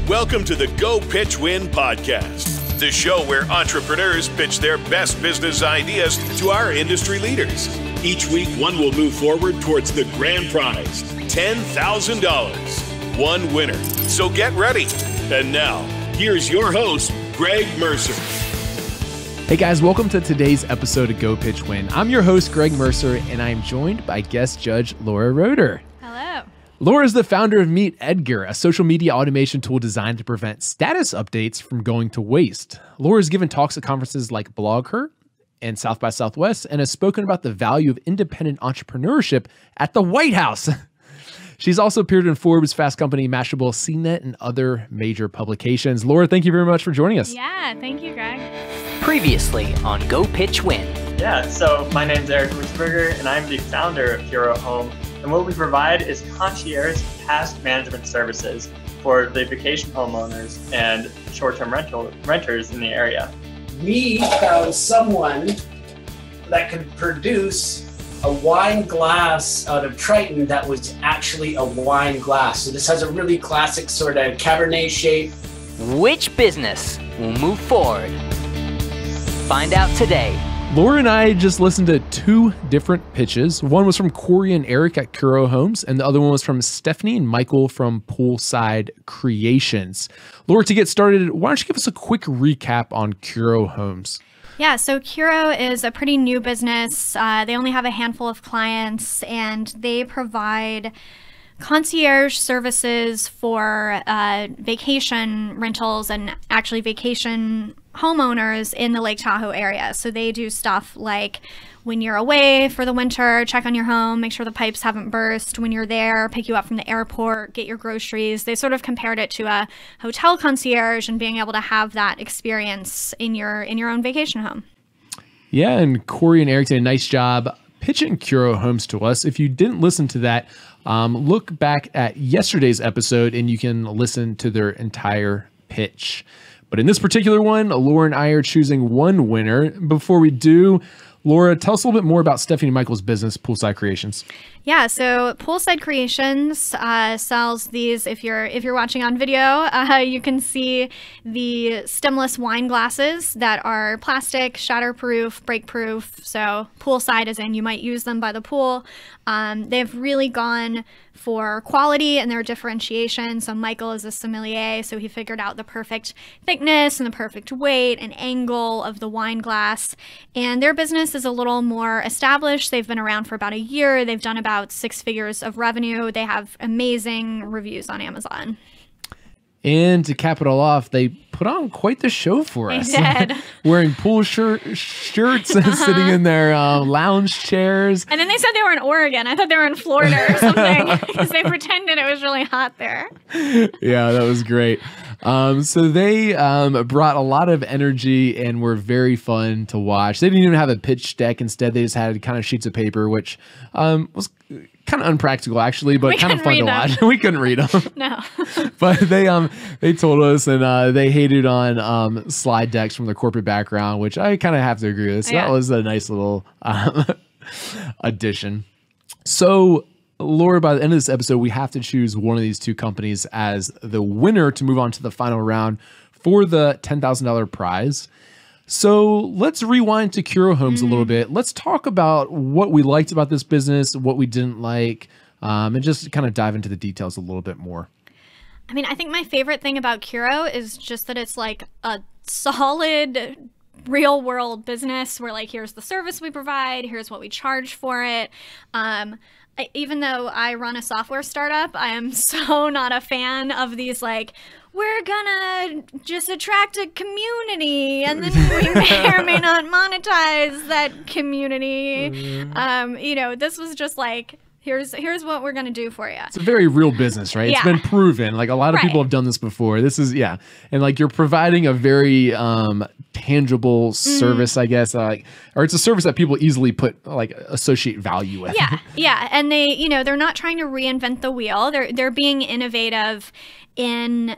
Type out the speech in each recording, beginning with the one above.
Welcome to the Go Pitch Win podcast, the show where entrepreneurs pitch their best business ideas to our industry leaders. Each week, one will move forward towards the grand prize, $10,000. One winner. So get ready. And now, here's your host, Greg Mercer. Hey guys, welcome to today's episode of Go Pitch Win. I'm your host, Greg Mercer, and I'm joined by guest judge Laura Roeder. Hello. Laura is the founder of Meet Edgar, a social media automation tool designed to prevent status updates from going to waste. Laura has given talks at conferences like BlogHer and South by Southwest and has spoken about the value of independent entrepreneurship at the White House. She's also appeared in Forbes, Fast Company, Mashable, CNET, and other major publications. Laura, thank you very much for joining us. Yeah, thank you, Greg. Previously on Go Pitch Win. Yeah, so my name's Eric Rutzberger, and I'm the founder of Kuro Home. And what we provide is concierge task management services for the vacation homeowners and short-term renters in the area. We found someone that could produce a wine glass out of Triton that was actually a wine glass. So this has a really classic sort of Cabernet shape. Which business will move forward? Find out today. Laura and I just listened to two different pitches. One was from Corey and Eric at Kuro Homes, and the other one was from Stephanie and Michael from Poolside Creations. Laura, to get started, why don't you give us a quick recap on Kuro Homes? Yeah, so Kuro is a pretty new business. They only have a handful of clients, and they provide concierge services for vacation rentals and actually vacation homeowners in the Lake Tahoe area. So they do stuff like when you're away for the winter, check on your home, make sure the pipes haven't burst. When you're there, pick you up from the airport, get your groceries. They sort of compared it to a hotel concierge and being able to have that experience in your own vacation home. Yeah, and Corey and Eric did a nice job pitching Kuro Homes to us. If you didn't listen to that, look back at yesterday's episode and you can listen to their entire pitch. But in this particular one, Laura and I are choosing one winner. Before we do, Laura, tell us a little bit more about Stephanie and Michael's business, Poolside Creations. Yeah, so Poolside Creations sells these. If you're watching on video, you can see the stemless wine glasses that are plastic, shatterproof, breakproof. So poolside, as in you might use them by the pool. They've really gone for quality and their differentiation. So Michael is a sommelier, so he figured out the perfect thickness and the perfect weight and angle of the wine glass. And their business is a little more established. They've been around for about a year. They've done about 6 figures of revenue. They have amazing reviews on Amazon. And to cap it all off, they put on quite the show for us. They did. Wearing pool shirts and sitting in their lounge chairs. And then they said they were in Oregon. I thought they were in Florida or something because they pretended it was really hot there. Yeah, that was great. So they brought a lot of energy and were very fun to watch. They didn't even have a pitch deck. Instead, they just had kind of sheets of paper, which was kind of unpractical actually, but kind of fun to watch. We couldn't read them. No. But they told us, and they hated on slide decks from their corporate background, which I kind of have to agree with. So that was a nice little addition. So Laura, by the end of this episode, we have to choose one of these two companies as the winner to move on to the final round for the $10,000 prize. So let's rewind to Kuro Homes a little bit. Let's talk about what we liked about this business, what we didn't like, and just kind of dive into the details a little bit more. I mean, I think my favorite thing about Kuro is just that it's like a solid real world business where like, here's the service we provide, here's what we charge for it. Even though I run a software startup, I am so not a fan of these like, we're gonna just attract a community and then we may or may not monetize that community. This was just like, here's what we're going to do for you. It's a very real business, right? Yeah. It's been proven. Like a lot of people have done this before. This is, yeah. And like you're providing a very tangible service, I guess, or it's a service that people easily put like associate value with. Yeah. Yeah. And they, they're not trying to reinvent the wheel. They're being innovative in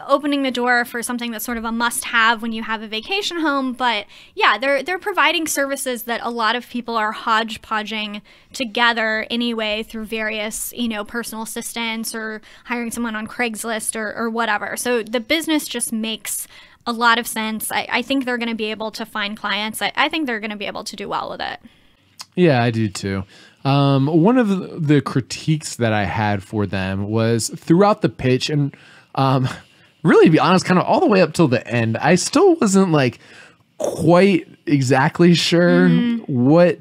opening the door for something that's sort of a must-have when you have a vacation home. But yeah, they're providing services that a lot of people are hodgepodging together in anyway through various, personal assistants or hiring someone on Craigslist or whatever. So the business just makes a lot of sense. I think they're going to be able to find clients. I think they're going to be able to do well with it. Yeah, I do too. One of the critiques that I had for them was throughout the pitch, and really, to be honest, kind of all the way up till the end, I still wasn't like quite exactly sure what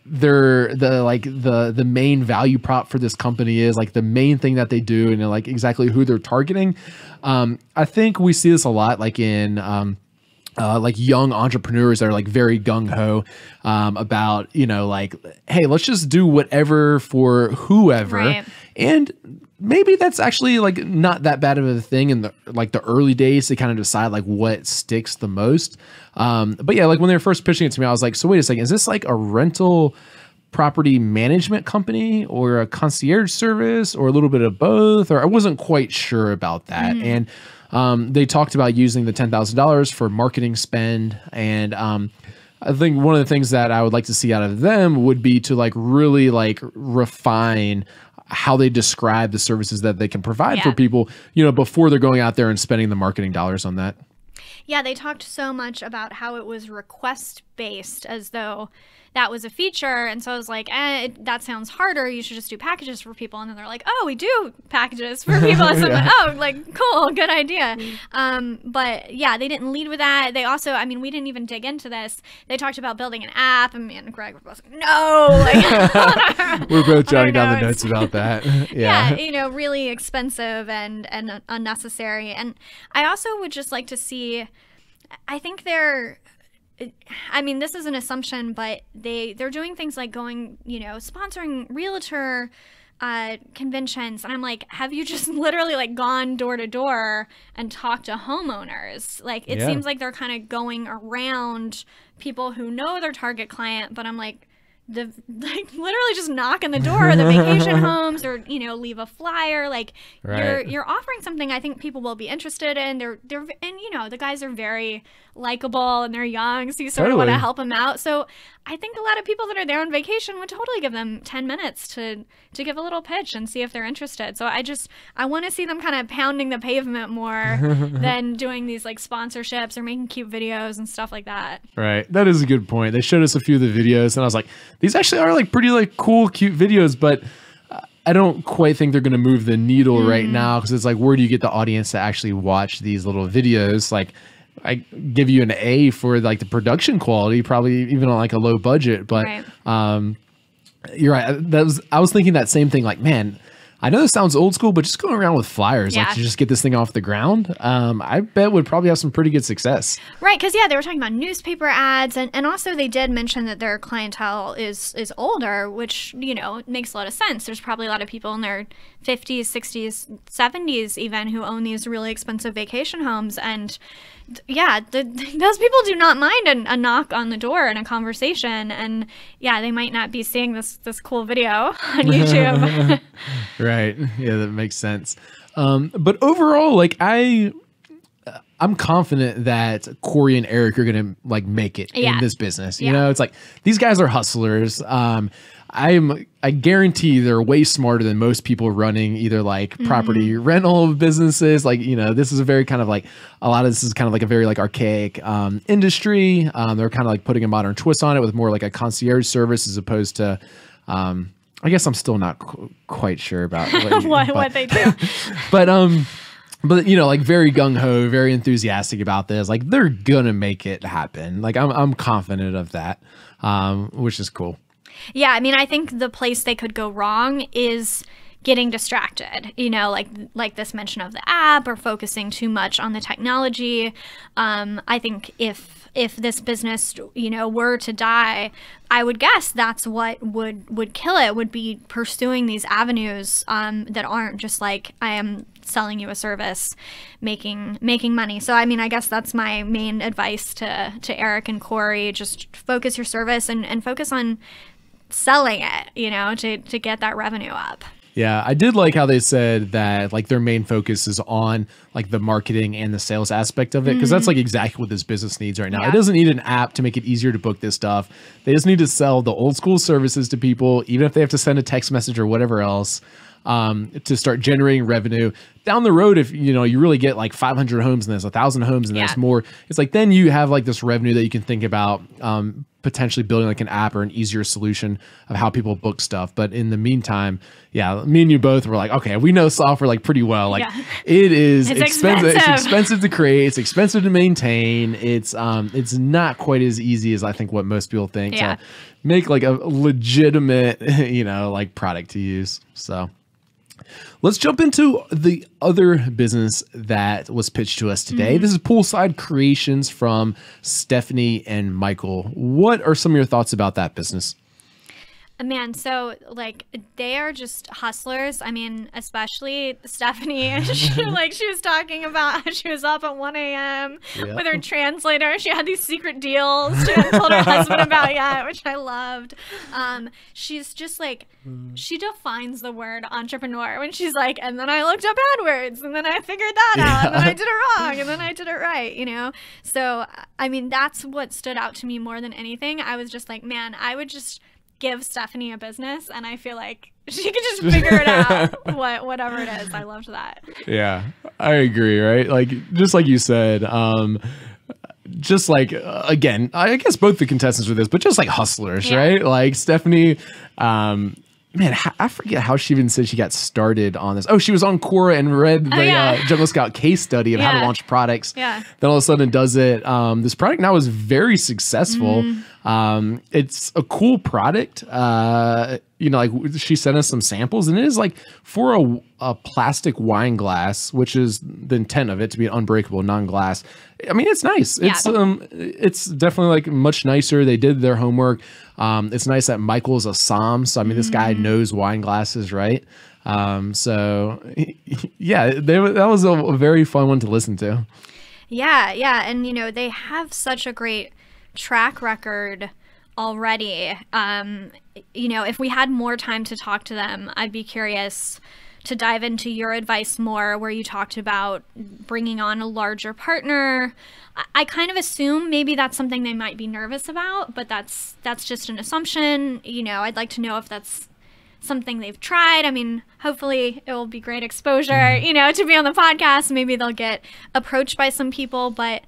the main value prop for this company is, like the main thing that they do, and like exactly who they're targeting. I think we see this a lot, like in like young entrepreneurs that are like very gung-ho about, like, hey, let's just do whatever for whoever. Right. And maybe that's actually like not that bad of a thing in the early days to kind of decide like what sticks the most. But yeah, like when they were first pitching it to me, I was like, so wait a second, is this like a rental property management company or a concierge service or a little bit of both? Or I wasn't quite sure about that. And they talked about using the $10,000 for marketing spend. And I think one of the things that I would like to see out of them would be to like really like refine how they describe the services that they can provide for people, before they're going out there and spending the marketing dollars on that. Yeah, they talked so much about how it was request based, as though that was a feature. And so I was like, that sounds harder. You should just do packages for people. And then they're like, oh, we do packages for people. So I'm like, oh, like, cool, good idea. But yeah, they didn't lead with that. They also, we didn't even dig into this. They talked about building an app, and me and Greg were both like, no. Like, we're both jotting down the notes about that. Yeah, really expensive and unnecessary. And I also would just like to see, I think this is an assumption, but they're doing things like going, sponsoring realtor conventions. And I'm like, have you just literally like gone door to door and talked to homeowners? Like, it seems like they're kind of going around people who know their target client, but I'm like, literally just knock on the door of the vacation homes, or leave a flyer. Like, you're offering something I think people will be interested in. They're and the guys are very likable and they're young, so you sort of want to help them out. So I think a lot of people that are there on vacation would totally give them 10 minutes to give a little pitch and see if they're interested. So I want to see them kind of pounding the pavement more than doing these like sponsorships or making cute videos and stuff like that. Right. That is a good point. They showed us a few of the videos and I was like, these actually are like pretty like cool, cute videos, but I don't quite think they're going to move the needle right now, because it's like, where do you get the audience to actually watch these little videos? Like, I give you an A for like the production quality, probably even on like a low budget, but you're right. I was thinking that same thing. Like, man, I know this sounds old school, but just going around with flyers, like to just get this thing off the ground, I bet would probably have some pretty good success. Right, because they were talking about newspaper ads, and also they did mention that their clientele is older, which, makes a lot of sense. There's probably a lot of people in their 50s, 60s, 70s even who own these really expensive vacation homes, and those people do not mind a knock on the door and a conversation, and they might not be seeing this cool video on YouTube. Right. Yeah, that makes sense. But overall, like I'm confident that Corey and Eric are gonna like make it in this business. You know, it's like these guys are hustlers. I guarantee they're way smarter than most people running either like property rental businesses. Like, this is a very kind of like, a lot of this is kind of like a very like archaic industry. They're kind of like putting a modern twist on it with more like a concierge service as opposed to, I guess I'm still not quite sure about what they do. But like very gung-ho, very enthusiastic about this. Like, they're gonna make it happen. Like, I'm confident of that, which is cool. Yeah, I think the place they could go wrong is getting distracted, like this mention of the app or focusing too much on the technology. I think if this business, were to die, I would guess that's what would kill it, would be pursuing these avenues that aren't just like, I am selling you a service, making money. So, I guess that's my main advice to Eric and Corey. Just focus your service and focus on selling it, to get that revenue up. Yeah, I did like how they said that like their main focus is on like the marketing and the sales aspect of it, because that's like exactly what this business needs right now. It doesn't need an app to make it easier to book this stuff. They just need to sell the old school services to people, even if they have to send a text message or whatever else, to start generating revenue. Down the road, if you really get like 500 homes and there's 1,000 homes and there's more, it's like then you have like this revenue that you can think about potentially building like an app or an easier solution of how people book stuff. But in the meantime, me and you both were like, okay, we know software like pretty well. Like it is expensive. It's expensive to create. It's expensive to maintain. It's not quite as easy as I think what most people think to make like a legitimate, like product to use. So let's jump into the other business that was pitched to us today. This is Poolside Creations from Stephanie and Michael. What are some of your thoughts about that business? Man, so like they are just hustlers. I mean, especially Stephanie. She was talking about how she was up at 1 a.m. with her translator. She had these secret deals she hadn't told her husband about yet, which I loved. She's just like, she defines the word entrepreneur when she's like, and then I looked up AdWords and then I figured that out and then I did it wrong and then I did it right, So, I mean, that's what stood out to me more than anything. I was just like, man, I would just give Stephanie a business and I feel like she could just figure it out, whatever it is. I loved that. Yeah, I agree, right? Like, just like you said, just like, again, I guess both the contestants were this, but just like hustlers, right? Like Stephanie, man, I forget how she even said she got started on this. Oh, she was on Kuro and read the Jungle Scout case study of how to launch products. Yeah. Then all of a sudden does it. This product now is very successful. It's a cool product. Like she sent us some samples and it is like for a plastic wine glass, which is the intent of it to be an unbreakable non-glass. I mean, it's nice. It's definitely like much nicer. They did their homework. It's nice that Michael's a somm. So, I mean, this guy knows wine glasses, right? So yeah, that was a very fun one to listen to. Yeah. Yeah. And, they have such a great track record already. If we had more time to talk to them, I'd be curious to dive into your advice more, where you talked about bringing on a larger partner. I kind of assume maybe that's something they might be nervous about, but that's just an assumption. I'd like to know if that's something they've tried. I mean, hopefully it will be great exposure, to be on the podcast. Maybe they'll get approached by some people, but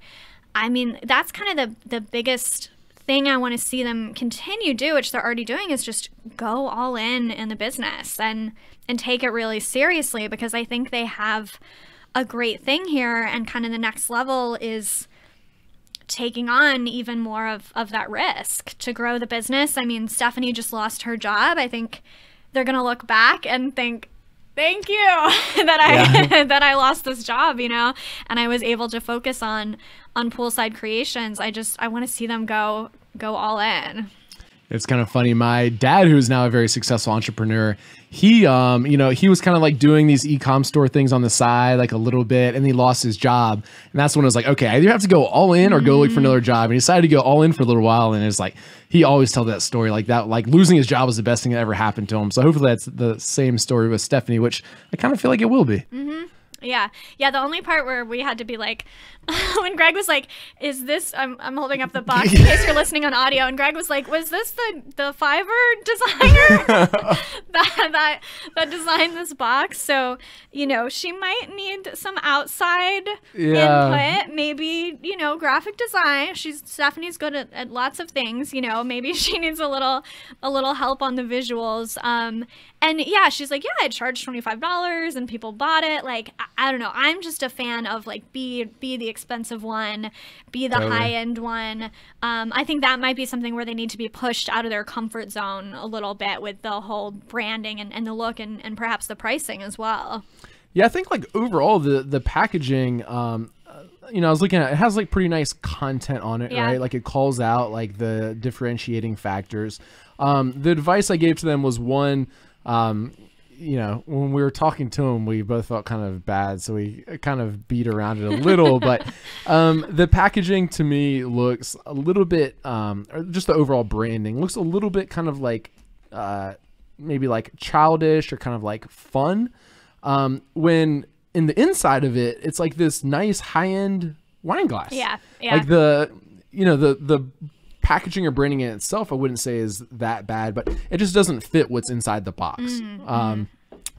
I mean, that's kind of the biggest thing I want to see them continue do, which they're already doing, is just go all in the business and take it really seriously, because I think they have a great thing here, and kind of the next level is taking on even more of that risk to grow the business. I mean, Stephanie just lost her job. I think they're going to look back and think, thank you that I lost this job, and I was able to focus on Poolside Creations. I want to see them go all in. It's kind of funny. My dad, who is now a very successful entrepreneur, he was kind of like doing these e-com store things on the side, like a little bit, and he lost his job. And that's when I was like, okay, I either have to go all in or go look for another job. And he decided to go all in for a little while. And it's like, he always tells that story like that, like losing his job was the best thing that ever happened to him. So hopefully that's the same story with Stephanie, which I kind of feel like it will be. Yeah. The only part where we had to be like, when Greg was like, is this, I'm holding up the box in case you're listening on audio, and Greg was like, was this the Fiverr designer that designed this box? So, she might need some outside input, maybe, graphic design. Stephanie's good at lots of things, maybe she needs a little help on the visuals. And yeah, she's like, I charged $25 and people bought it. Like, I don't know. I'm just a fan of like, be the expensive one, be the high end one. I think that might be something where they need to be pushed out of their comfort zone a little bit with the whole branding and the look and perhaps the pricing as well. Yeah, I think like overall the packaging, I was looking at it, has like pretty nice content on it, right? Like it calls out like the differentiating factors. The advice I gave to them was one, when we were talking to him, we both felt kind of bad, so we kind of beat around it a little. But the packaging to me looks a little bit, or just the overall branding looks a little bit kind of like maybe like childish or kind of like fun. When in the inside of it, it's like this nice high-end wine glass. Yeah. Yeah. Like the packaging or branding in itself, I wouldn't say is that bad, but it just doesn't fit what's inside the box.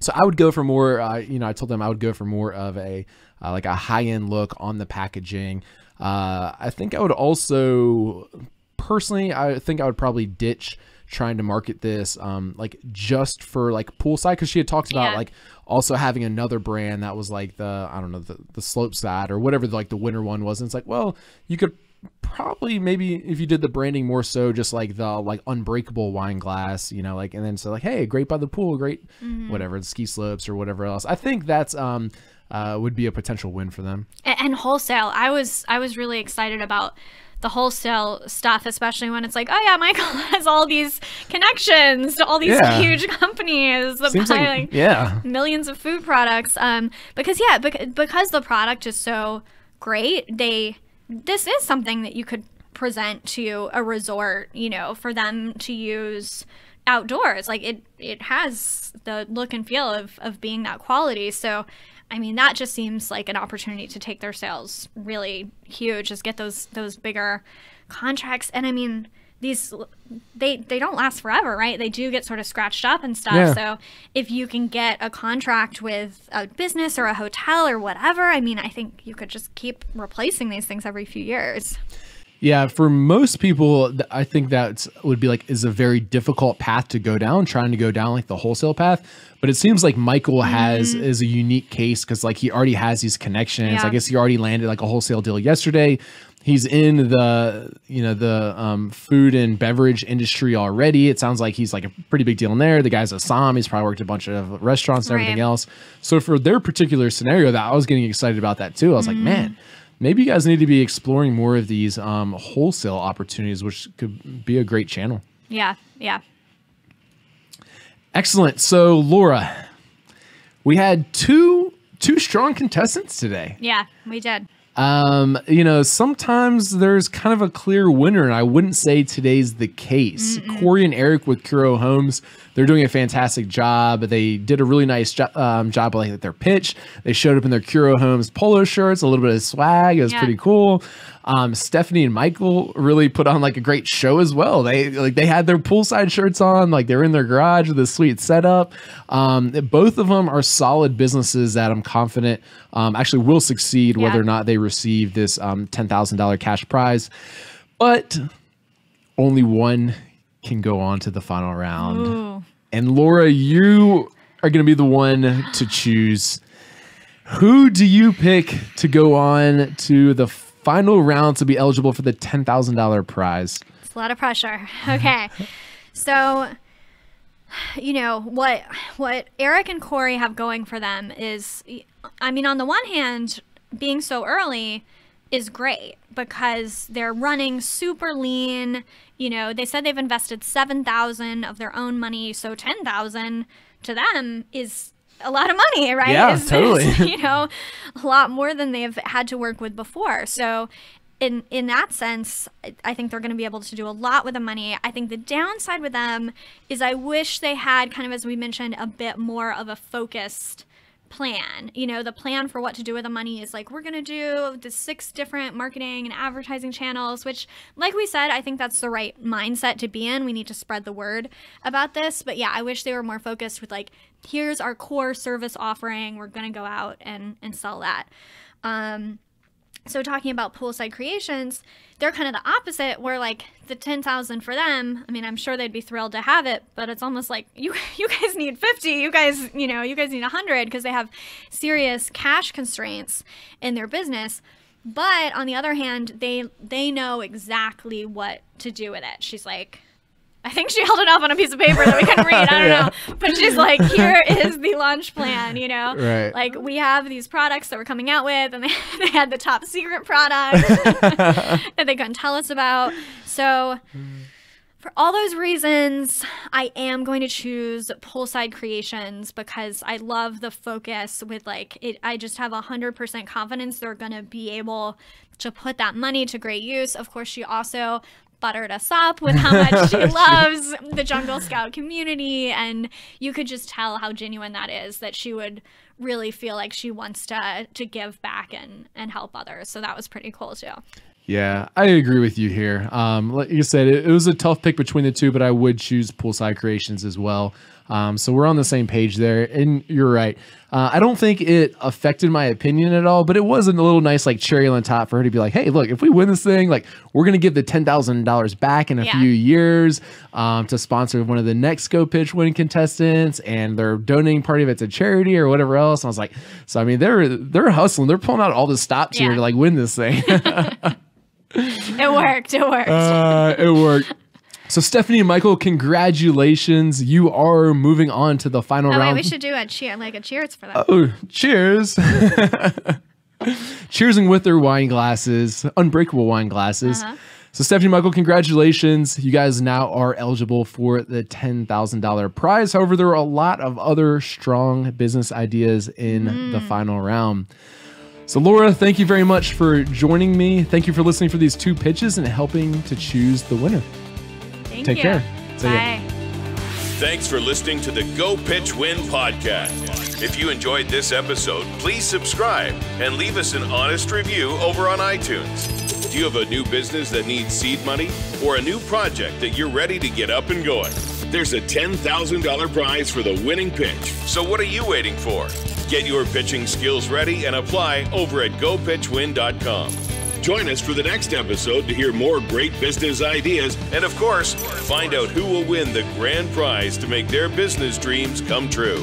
So I would go for more, I told them I would go for more of a like a high-end look on the packaging. I think I would also, personally, I think I would probably ditch trying to market this like just for like Poolside, because she had talked about like also having another brand that was like the slope side or whatever like the winter one was. And it's like, well, you could probably maybe if you did the branding more so just like the like unbreakable wine glass, like, and then so like, hey, great by the pool, great whatever, the ski slopes or whatever else. I think that's would be a potential win for them. And wholesale, I was really excited about the wholesale stuff, especially when it's like, oh yeah, Michael has all these connections to all these huge companies buying millions of food products. Because the product is so great, this is something that you could present to a resort, for them to use outdoors. Like it has the look and feel of being that quality. So I mean, that just seems like an opportunity to take their sales really huge, just get those bigger contracts. And I mean, these they don't last forever, right? They do get sort of scratched up and stuff. Yeah. So if you can get a contract with a business or a hotel or whatever, I mean, I think you could just keep replacing these things every few years. Yeah, for most people, I think that would be like is a very difficult path to go down, trying to go down like the wholesale path. But it seems like Michael is a unique case because like he already has these connections. Yeah. I guess he already landed like a wholesale deal yesterday. He's in the food and beverage industry already. It sounds like he's like a pretty big deal in there. The guy's a som. He's probably worked a bunch of restaurants and everything else. So for their particular scenario, that I was getting excited about that too. I was like, man, maybe you guys need to be exploring more of these wholesale opportunities, which could be a great channel. Yeah, yeah. Excellent. So, Laura, we had two strong contestants today. Yeah, we did. Sometimes there's kind of a clear winner, and I wouldn't say today's the case. Corey and Eric with Kuro Homes, they're doing a fantastic job. They did a really nice job like their pitch. They showed up in their Kuro Homes polo shirts, a little bit of swag. It was pretty cool. Stephanie and Michael really put on like a great show as well. They had their Poolside shirts on, like they were in their garage with a sweet setup. Both of them are solid businesses that I'm confident actually will succeed whether or not they receive this $10,000 cash prize. But only one can go on to the final round. Ooh. And Laura, you are going to be the one to choose. Who do you pick to go on to the final round to be eligible for the $10,000 prize? It's a lot of pressure. Okay. So, what Eric and Corey have going for them is, I mean, on the one hand, being so early is great because they're running super lean. They said they've invested $7,000 of their own money, so $10,000 to them is a lot of money, right? Yeah, totally. A lot more than they've had to work with before. So in that sense, I think they're going to be able to do a lot with the money. I think the downside with them is I wish they had kind of, as we mentioned, a bit more of a focused plan. The plan for what to do with the money is like, we're going to do the 6 different marketing and advertising channels, which, like we said, I think that's the right mindset to be in. We need to spread the word about this. But yeah, I wish they were more focused with like, here's our core service offering. We're going to go out and sell that. So talking about Poolside Creations, they're kind of the opposite, where like the $10,000 for them, I mean, I'm sure they'd be thrilled to have it, but it's almost like you guys need 50, you guys need 100 because they have serious cash constraints in their business. But on the other hand, they know exactly what to do with it. She's like, I think she held it up on a piece of paper that we couldn't read. I don't know. But she's like, here is the launch plan, Right. Like, we have these products that we're coming out with, and they had the top secret product that they couldn't tell us about. So for all those reasons, I am going to choose Poolside Creations because I love the focus with like it. I just have 100% confidence they're going to be able to put that money to great use. Of course, she also buttered us up with how much she loves the Jungle Scout community, and you could just tell how genuine that is, that she would really feel like she wants to give back and help others. So that was pretty cool too. Yeah, I agree with you here. Like you said, it was a tough pick between the two, but I would choose Poolside Creations as well. So we're on the same page there, and you're right. I don't think it affected my opinion at all, but it wasn't a little nice like cherry on top for her to be like, hey, look, if we win this thing, like we're going to give the $10,000 back in a few years to sponsor one of the next Go Pitch Win contestants, and they're donating part of it to charity or whatever else. And I was like, so I mean, they're hustling. They're pulling out all the stops here to like win this thing. It worked. It worked. So Stephanie and Michael, congratulations. You are moving on to the final round. Wait, we should do a cheers for that. Oh, cheers. Cheersing with their wine glasses, unbreakable wine glasses. So Stephanie and Michael, congratulations. You guys now are eligible for the $10,000 prize. However, there are a lot of other strong business ideas in the final round. So Laura, thank you very much for joining me. Thank you for listening for these two pitches and helping to choose the winner. Take care. Bye. Thanks for listening to the Go Pitch Win podcast. If you enjoyed this episode, please subscribe and leave us an honest review over on iTunes. Do you have a new business that needs seed money or a new project that you're ready to get up and going? There's a $10,000 prize for the winning pitch. So what are you waiting for? Get your pitching skills ready and apply over at gopitchwin.com. Join us for the next episode to hear more great business ideas and, of course, find out who will win the grand prize to make their business dreams come true.